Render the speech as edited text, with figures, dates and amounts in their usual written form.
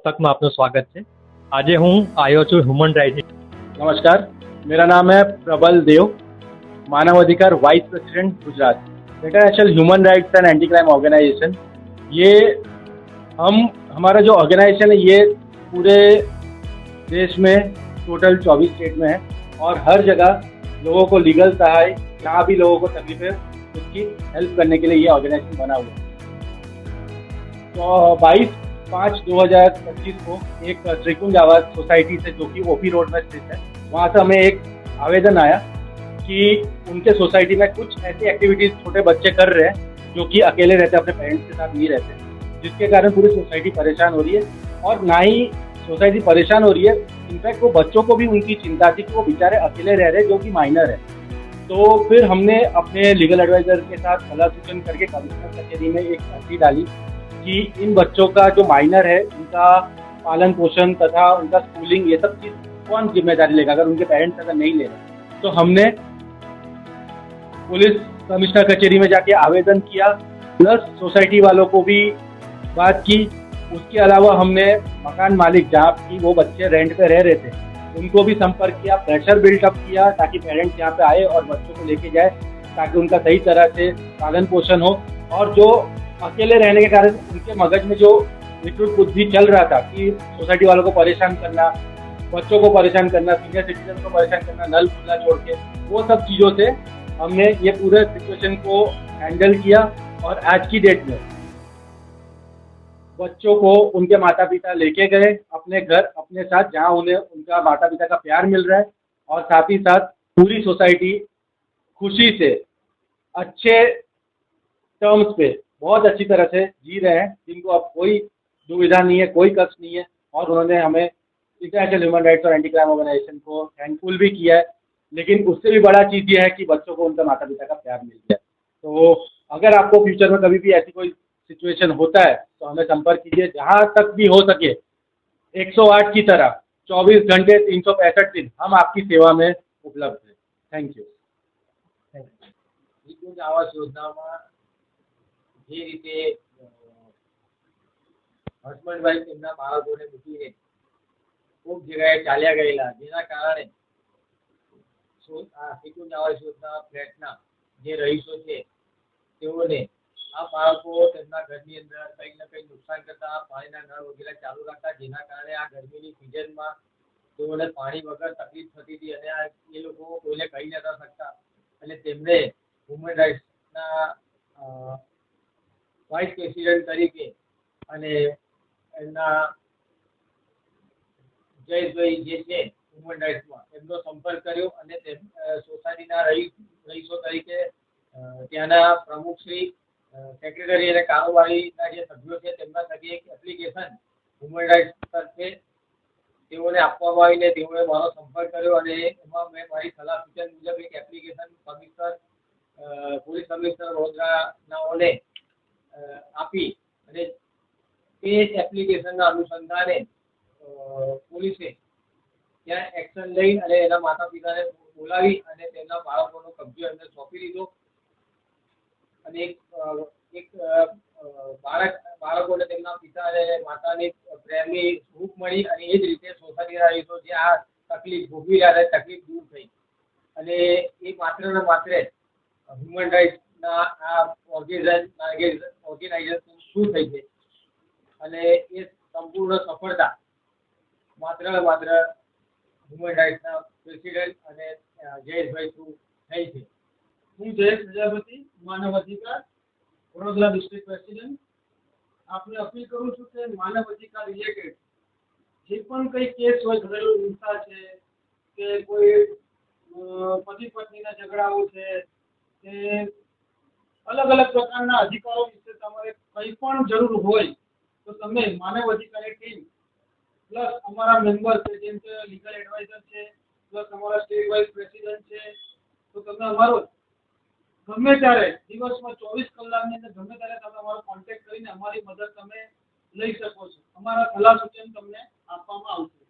तक में आपનું સ્વાગત છે। આજે હું આવ્યો છું હ્યુમન રાઇટ્સ। नमस्कार, मेरा नाम है प्रबल देव, मानव अधिकार vice president Gujarat, international human rights and anti crime organisation. ये हमारा जो ऑर्गेनाइजेशन है ये पूरे देश में टोटल 24 स्टेट में है और हर जगह लोगों को लीगल सहाय, जहाँ भी लोगों को तकलीफ है उसकी हेल्प करने के लिए ये ऑर्गेनाइजेशन बना हुआ है। तो 22/5/2025 को एक त्रिकुंज आवास सोसाइटी से, जो कि ओपी रोड में स्थित है, वहाँ से हमें एक आवेदन आया कि उनके सोसाइटी में कुछ ऐसी एक्टिविटीज छोटे बच्चे कर रहे हैं जो कि अकेले रहते हैं, अपने पेरेंट्स के साथ नहीं रहते, जिसके कारण पूरी सोसाइटी परेशान हो रही है। और ना ही सोसाइटी परेशान हो रही है, इनफैक्ट वो बच्चों को भी उनकी चिंता थी कि वो बेचारे अकेले रह रहे हैं जो कि माइनर है। तो फिर हमने अपने लीगल एडवाइजर के साथ सलाह सूचन करके कमिश्नर कचहरी में एक अर्जी डाली कि इन बच्चों का जो माइनर है उनका पालन पोषण तथा उनका स्कूलिंग, ये सब चीज़ कौन जिम्मेदारी लेगा अगर उनके पेरेंट्स अगर नहीं ले रहे। तो हमने पुलिस कमिश्नर कचहरी में जाके आवेदन किया, प्लस सोसाइटी वालों को भी बात की। उसके अलावा हमने मकान मालिक, जहाँ की वो बच्चे रेंट पे रह रहे थे, उनको भी संपर्क किया, प्रेशर बिल्टअप किया ताकि पेरेंट्स यहाँ पे आए और बच्चों को लेके जाए, ताकि उनका सही तरह से पालन पोषण हो। और जो अकेले रहने के कारण उनके मगज में जो विकृत बुद्धि चल रहा था कि सोसाइटी वालों को परेशान करना, बच्चों को परेशान करना, सीनियर सिटीजन को परेशान करना, नल खुला छोड़ के, वो सब चीज़ों से हमने ये पूरे सिचुएशन को हैंडल किया। और आज की डेट में बच्चों को उनके माता पिता लेके गए अपने घर, अपने साथ, जहाँ उन्हें उनका माता पिता का प्यार मिल रहा है। और साथ ही साथ पूरी सोसाइटी खुशी से, अच्छे टर्म्स पे, बहुत अच्छी तरह से जी रहे हैं, जिनको अब कोई दुविधा नहीं है, कोई कष्ट नहीं है। और उन्होंने हमें इंटरनेशनल ह्यूमन राइट्स और एंटी क्राइम ऑर्गेनाइजेशन को थैंकफुल भी किया है। लेकिन उससे भी बड़ा चीज़ ये है कि बच्चों को उनका माता पिता का प्यार मिल गया। तो अगर आपको फ्यूचर में कभी भी ऐसी कोई सिचुएशन होता है तो हमें संपर्क कीजिए, जहाँ तक भी हो सके 108 की तरह 24 घंटे 365 दिन हम आपकी सेवा में उपलब्ध हैं। Thank you. त्रिकुंज आवास योजनाમાં જે રીતે હસબન્ડવાઈફ તેમના બાળકોને મૂકીને ખૂબ જગ્યાએ ચાલ્યા ગયેલા, જેના કારણે ત્રિકુંજ આવાસ યોજના ફ્લેટના જે રહીશો છે તેઓને આ બાળકો તેમના ઘરની અંદર કંઈક ને કંઈક નુકસાન કરતા, પાણીના નળ વગેરે ચાલુ રાખતા, જેના કારણે આ ગરમીની સિઝનમાં તેઓને પાણી વગર તકલીફ થતી હતી અને એ લોકો કોઈને કહી નતા શકતા। અને તેમને હ્યુમન રાઇટ્સના વાઇસ પ્રેસિડેન્ટ તરીકે અને એમના જયેશભાઈ જે છે હ્યુમન રાઇટ્સમાં, એમનો સંપર્ક કર્યો અને સોસાયટીના રહીશો તરીકે ત્યાંના પ્રમુખશ્રી, સેક્રેટરી અને કારોબારીના જે સભ્યો છે તેમના થકી એક એપ્લિકેશન હ્યુમન રાઇટ્સ તરફે તેઓને આપવામાં આવીને તેઓએ મારો સંપર્ક કર્યો અને એમાં મેં મારી સલાહ સૂચન મુજબ એક એપ્લિકેશન પોલીસ કમિશનર વડોદરાનાઓને આપી અને તે એપ્લિકેશનના અનુસંધાને પોલીસે ત્યાં એક્શન લઈ અને એના માતા પિતાને બોલાવી અને તેમના બાળકોનો કબજો એમને સોંપી દીધો। અને એક બાળકોને તેમના પિતા અને માતાની પ્રેમની હૂંફ મળી અને એ જ રીતે સોસાયટીના રહીશો જે આ તકલીફ ભોગવી રહ્યા હતા, તકલીફ દૂર થઈ। અને એ માત્ર ને માત્ર હ્યુમન રાઇટ્સના આ ઓર્ગેનાઇઝેશન શું થઈ છે અને એ સંપૂર્ણ સફળતા માત્ર ને માત્ર હ્યુમન રાઇટ્સના પ્રેસિડેન્ટ અને જયેશભાઈ થ્રુ થઈ છે। હું જયેશ પ્રજાપતિ, માનવ અધિકાર વડોદરા ડિસ્ટ્રિક્ટ પ્રેસિડેન્ટ। આપને અપીલ કરું છું કે માનવ અધિકાર રિલેટેડ જે પણ કંઈ કેસ હોય, ઘરેલું હિંસા છે કે કોઈ પતિ પત્નીના ઝઘડાઓ છે કે અલગ અલગ પ્રકારના અધિકારો વિશે તમારે કંઈ પણ જરૂર હોય તો તમે માનવ અધિકારની ટીમ પ્લસ અમારા મેમ્બર છે, જેમ કે લીગલ એડવાઇઝર છે, પ્લસ અમારા સ્ટેટ વાઇઝ પ્રેસિડેન્ટ છે, તો તમે અમારો ગમે ત્યારે દિવસમાં 24 કલાકની અંદર ગમે ત્યારે તમે અમારો કોન્ટેક્ટ કરીને અમારી મદદ તમે લઈ શકો છો। અમારા સલાહ સૂચન તમને આપવામાં આવશે।